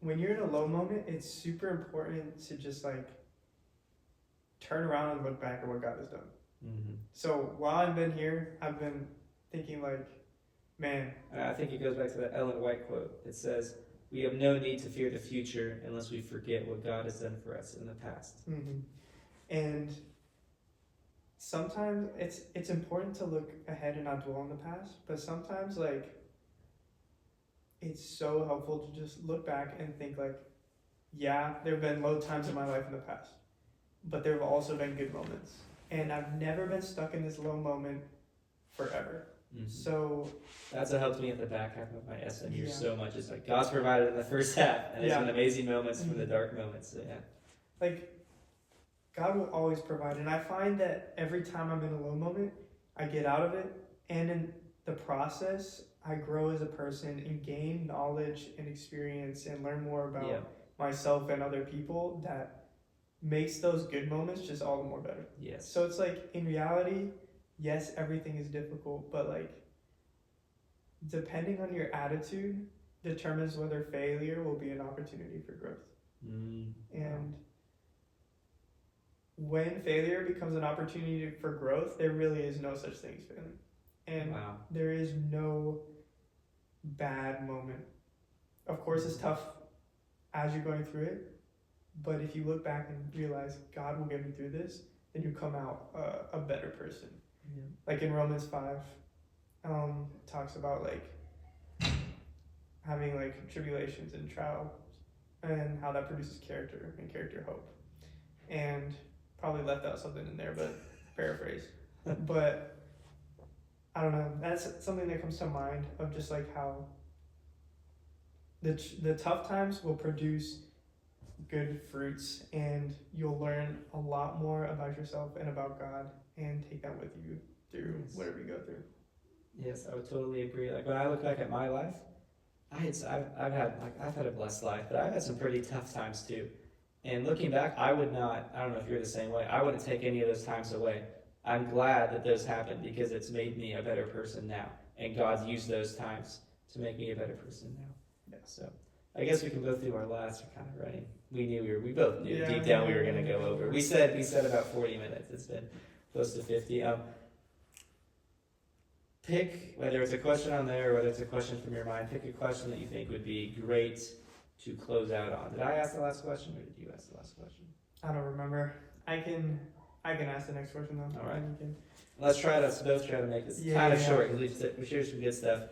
when you're in a low moment, it's super important to just like turn around and look back at what God has done. Mm-hmm. So while I've been here, I've been thinking like, man. I think it goes back to that Ellen White quote. It says, we have no need to fear the future unless we forget what God has done for us in the past. Mm-hmm. And sometimes it's important to look ahead and not dwell on the past, but sometimes like it's so helpful to just look back and think like, yeah, there have been low times in my life in the past, but there have also been good moments. And I've never been stuck in this low moment forever. Mm-hmm. So that's what helped me at the back half of my SMU so much. It's like God's provided in the first half, and it's been amazing moments from the dark moments. So, yeah. Like, God will always provide. And I find that every time I'm in a low moment, I get out of it. And in the process, I grow as a person and gain knowledge and experience and learn more about myself and other people that makes those good moments just all the more better. Yes. So it's like, in reality, yes, everything is difficult, but like, depending on your attitude determines whether failure will be an opportunity for growth. And when failure becomes an opportunity for growth, there really is no such thing as failing. And there is no bad moment. Of course, it's tough as you're going through it, but if you look back and realize God will get me through this, then you come out a better person. Yeah. Like in Romans 5, talks about like having like tribulations and trials and how that produces character, and character hope. And probably left out something in there, but paraphrase. But I don't know, that's something that comes to mind of just like how the tough times will produce good fruits, and you'll learn a lot more about yourself and about God, and take that with you through whatever you go through. Yes, I would totally agree. Like when I look back at my life, I've had a blessed life, but I've had some pretty tough times too. And looking back, I don't know if you're the same way, I wouldn't take any of those times away. I'm glad that those happened, because it's made me a better person now, and God's used those times to make me a better person now. Yeah. So I guess we can go through our last. We're kind of running. We both knew deep down we were going to go over. We said about 40 minutes. It's been close to 50. Pick, whether it's a question on there or whether it's a question from your mind, pick a question that you think would be great to close out on. Did I ask the last question, or did you ask the last question? I don't remember. I can ask the next question though. All right. And you can- Let's both try to make this Yeah, kind of yeah. short because we shared some good stuff.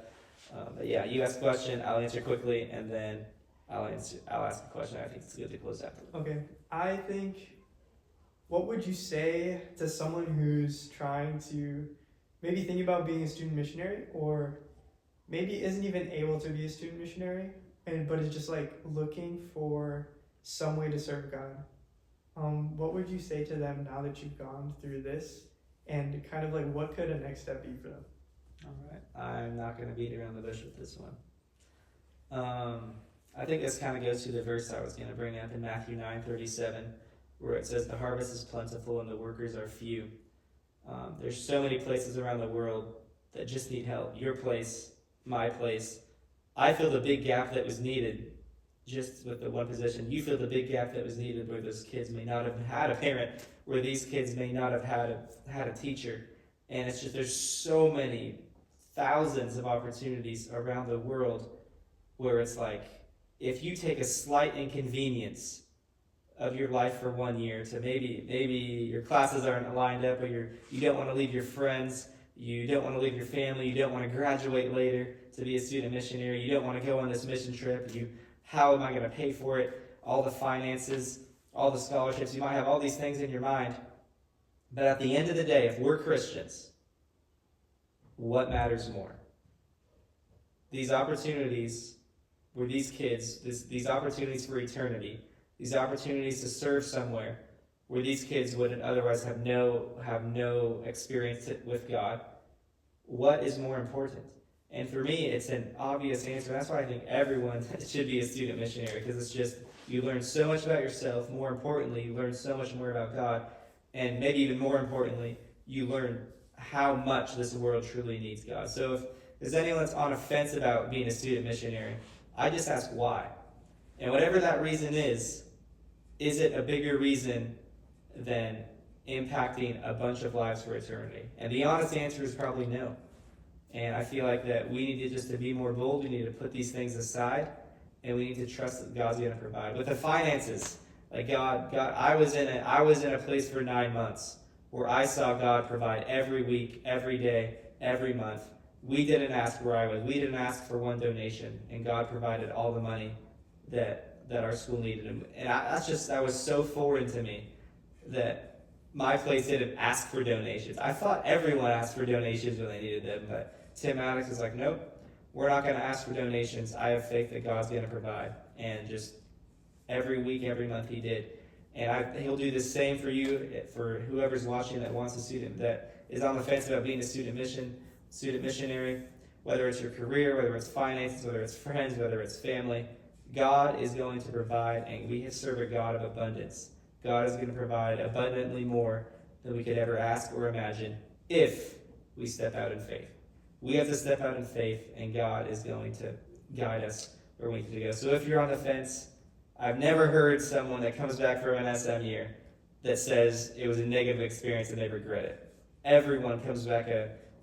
But yeah, you ask a question, I'll answer quickly, and then I'll ask a question. I think it's good to close after. Okay. I think, what would you say to someone who's trying to maybe think about being a student missionary, or maybe isn't even able to be a student missionary, but is just like looking for some way to serve God? What would you say to them now that you've gone through this, and kind of like what could a next step be for them? All right. I'm not going to beat around the bush with this one. I think this kind of goes to the verse I was going to bring up in Matthew 9:37, where it says, "The harvest is plentiful and the workers are few." There's so many places around the world that just need help. Your place, my place. I feel the big gap that was needed just with the one position. You feel the big gap that was needed where those kids may not have had a parent, where these kids may not have had a teacher. And it's just, there's so many thousands of opportunities around the world where it's like, if you take a slight inconvenience of your life for 1 year to maybe your classes aren't lined up, or you don't want to leave your friends, you don't want to leave your family, you don't want to graduate later to be a student missionary, you don't want to go on this mission trip, how am I going to pay for it, all the finances, all the scholarships, you might have all these things in your mind, but at the end of the day, if we're Christians, what matters more? These opportunities where these kids, these opportunities for eternity, these opportunities to serve somewhere where these kids wouldn't otherwise have no experience with God, what is more important? And for me, it's an obvious answer. That's why I think everyone should be a student missionary, because it's just, you learn so much about yourself. More importantly, you learn so much more about God. And maybe even more importantly, you learn how much this world truly needs God. So if there's anyone that's on a fence about being a student missionary, I just ask why. And whatever that reason is it a bigger reason than impacting a bunch of lives for eternity? And the honest answer is probably no. And I feel like that we need to be more bold. We need to put these things aside, and we need to trust that God's going to provide. With the finances, like God, I was in a place for 9 months where I saw God provide every week, every day, every month. We didn't ask where I was. We didn't ask for one donation, and God provided all the money that our school needed. And that was so foreign to me, that my place didn't ask for donations. I thought everyone asked for donations when they needed them, but Tim Maddox is like, nope, we're not going to ask for donations. I have faith that God's going to provide. And just every week, every month he did. And he'll do the same for you, for whoever's watching that wants a student, that is on the fence about being a student missionary, whether it's your career, whether it's finances, whether it's friends, whether it's family. God is going to provide, and we serve a God of abundance. God is going to provide abundantly more than we could ever ask or imagine if we step out in faith. We have to step out in faith, and God is going to guide us where we need to go. So if you're on the fence, I've never heard someone that comes back from an SM year that says it was a negative experience and they regret it. Everyone comes back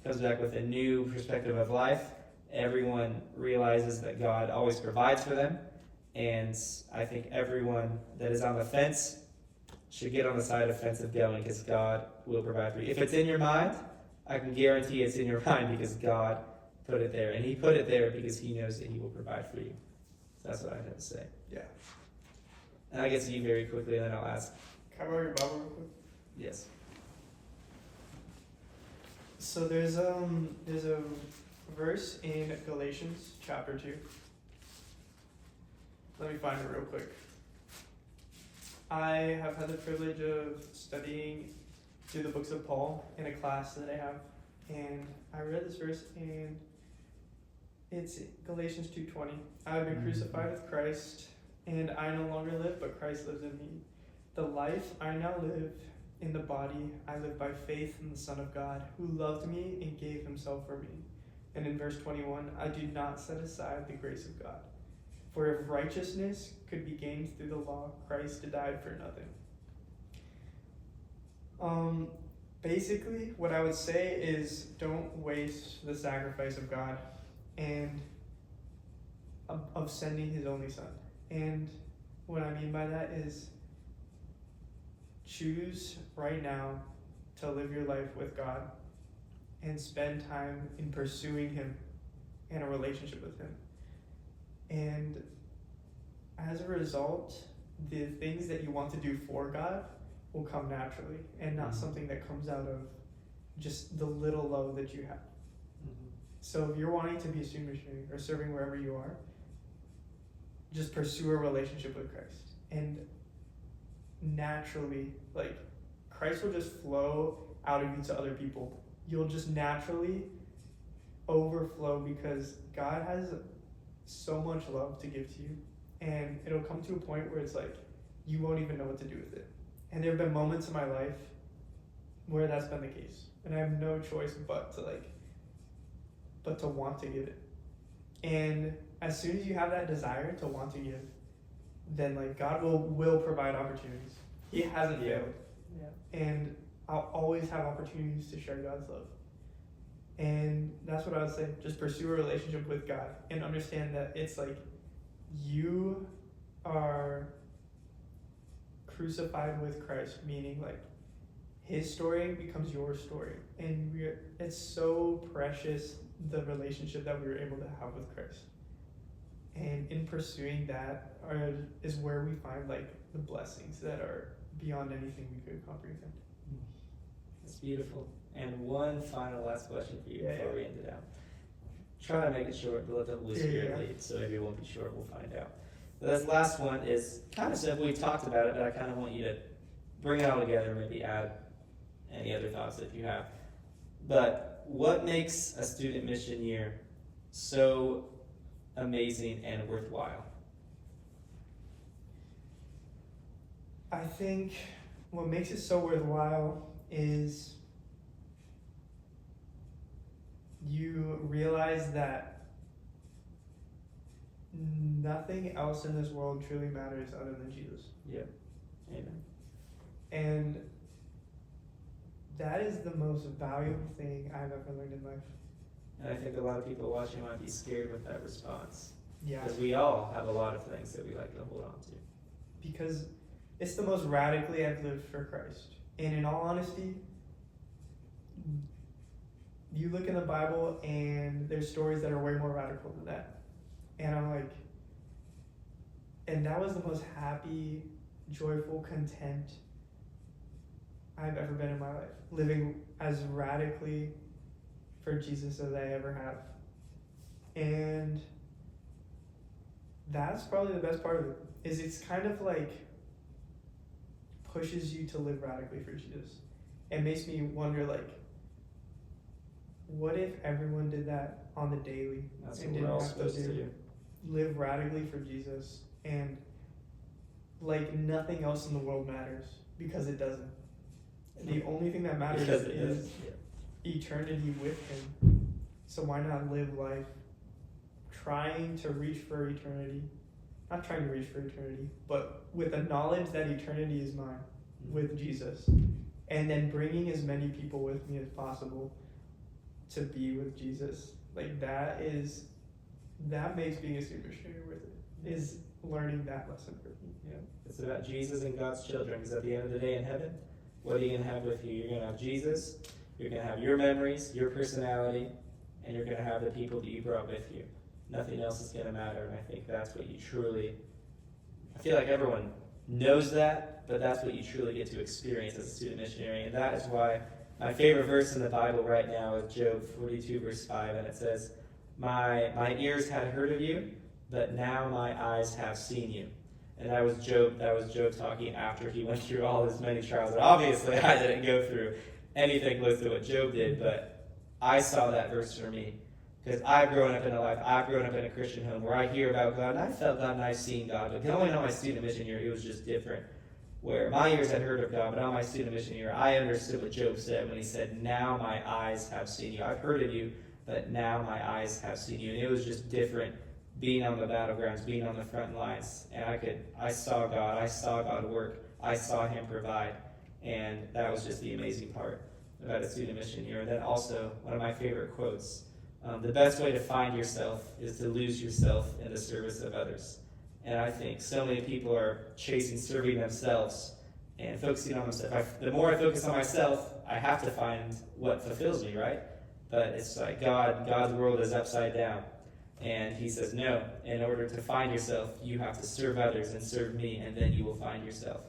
with a new perspective of life. Everyone realizes that God always provides for them. And I think everyone that is on the fence should get on the side of fence of going, because God will provide for you. If it's in your mind, I can guarantee it's in your mind because God put it there. And he put it there because he knows that he will provide for you. So that's what I have to say. Yeah. And I guess you very quickly, and then I'll ask. Can I borrow your Bible real quick? Yes. So there's a verse in Galatians chapter 2. Let me find it real quick. I have had the privilege of studying through the books of Paul in a class that I have, and I read this verse, and it's Galatians 2:20. I have been crucified with Christ, and I no longer live, but Christ lives in me. The life I now live in the body, I live by faith in the Son of God, who loved me and gave himself for me. And in verse 21, I do not set aside the grace of God. For if righteousness could be gained through the law, Christ died for nothing. Basically, what I would say is don't waste the sacrifice of God and of sending his only son. And what I mean by that is choose right now to live your life with God and spend time in pursuing Him and a relationship with Him. And as a result, the things that you want to do for God will come naturally and not something that comes out of just the little love that you have. So if you're wanting to be a student missionary or serving wherever you are, just pursue a relationship with Christ. And naturally, like, Christ will just flow out of you to other people. You'll just naturally overflow because God has so much love to give to you. And it'll come to a point where it's like, you won't even know what to do with it. And there have been moments in my life where that's been the case. And I have no choice but to want to give it. And as soon as you have that desire to want to give, then like God will provide opportunities. He hasn't failed. Yeah. And I'll always have opportunities to share God's love. And that's what I would say. Just pursue a relationship with God and understand that it's like you are crucified with Christ, meaning like His story becomes your story. And it's so precious, the relationship that we were able to have with Christ. And in pursuing that is where we find like the blessings that are beyond anything we could comprehend. That's beautiful. And one final last question for you before we end it out. Try to make it short, but let the Holy Spirit lead, so maybe it won't be short, we'll find out. But this last one is kind of simple. We've talked about it, but I kind of want you to bring it all together, maybe add any other thoughts if you have. But what makes a student mission year so amazing and worthwhile? I think what makes it so worthwhile is you realize that nothing else in this world truly matters other than Jesus. Yeah. Amen. And that is the most valuable thing I've ever learned in life. And I think a lot of people watching might be scared with that response. Yeah. Because we all have a lot of things that we like to hold on to. Because it's the most radically I've lived for Christ. And in all honesty, you look in the Bible and there's stories that are way more radical than that. And I'm like, and that was the most happy, joyful, content I've ever been in my life. Living as radically for Jesus as I ever have. And that's probably the best part of it, is it's kind of like pushes you to live radically for Jesus. It makes me wonder, like, what if everyone did that on the daily? That's and what we're all supposed to do. Live radically for Jesus, and like nothing else in the world matters, because it doesn't. The only thing that matters is eternity with Him. So why not live life trying to reach for eternity? Not trying to reach for eternity, but with the knowledge that eternity is mine with Jesus. And then bringing as many people with me as possible to be with Jesus. Like that makes being a student missionary worth it. Is learning that lesson for me. Yeah. It's about Jesus and God's children, because at the end of the day in heaven, what are you going to have with you? You're going to have Jesus, you're going to have your memories, your personality, and you're going to have the people that you brought with you. Nothing else is going to matter, and I think that's what you truly, I feel like everyone knows that, but that's what you truly get to experience as a student missionary, and that is why my favorite verse in the Bible right now is Job 42, verse 5, and it says, My ears had heard of you, but now my eyes have seen you. And that was Job talking after he went through all his many trials. And obviously I didn't go through anything close to what Job did, but I saw that verse for me. Because I've grown up in a life, I've grown up in a Christian home where I hear about God, and I felt God and I've seen God. But going on my student mission year, it was just different. Where my ears had heard of God, but on my student mission year, I understood what Job said when he said, now my eyes have seen you. I've heard of you, but now my eyes have seen you. And it was just different being on the battlegrounds, being on the front lines. And I saw God work. I saw Him provide. And that was just the amazing part about a student mission year. And then also, one of my favorite quotes, the best way to find yourself is to lose yourself in the service of others. And I think so many people are chasing serving themselves and focusing on myself. The more I focus on myself, I have to find what fulfills me, right? But it's like God's world is upside down. And he says, no, in order to find yourself, you have to serve others and serve me, and then you will find yourself.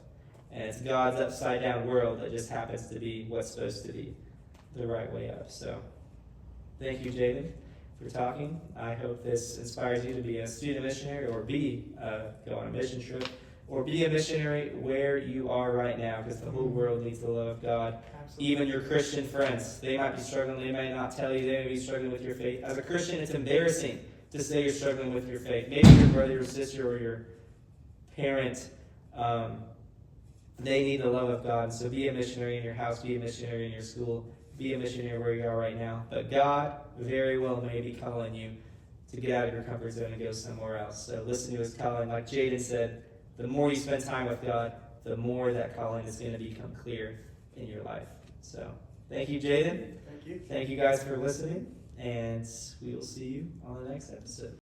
And it's God's upside down world that just happens to be what's supposed to be the right way up. So thank you, Jayden, for talking. I hope this inspires you to be a student missionary, or go on a mission trip, or be a missionary where you are right now, because the whole world needs the love of God. Absolutely. Even your Christian friends, they might be struggling. They might not tell you. They may be struggling with your faith. As a Christian, it's embarrassing to say you're struggling with your faith. Maybe your brother or sister or your parent, they need the love of God. So be a missionary in your house, be a missionary in your school, be a missionary where you are right now. But God very well may be calling you to get out of your comfort zone and go somewhere else. So listen to his calling. Like Jayden said, the more you spend time with God, the more that calling is going to become clear in your life. So thank you, Jayden. Thank you. Thank you guys for listening, and we will see you on the next episode.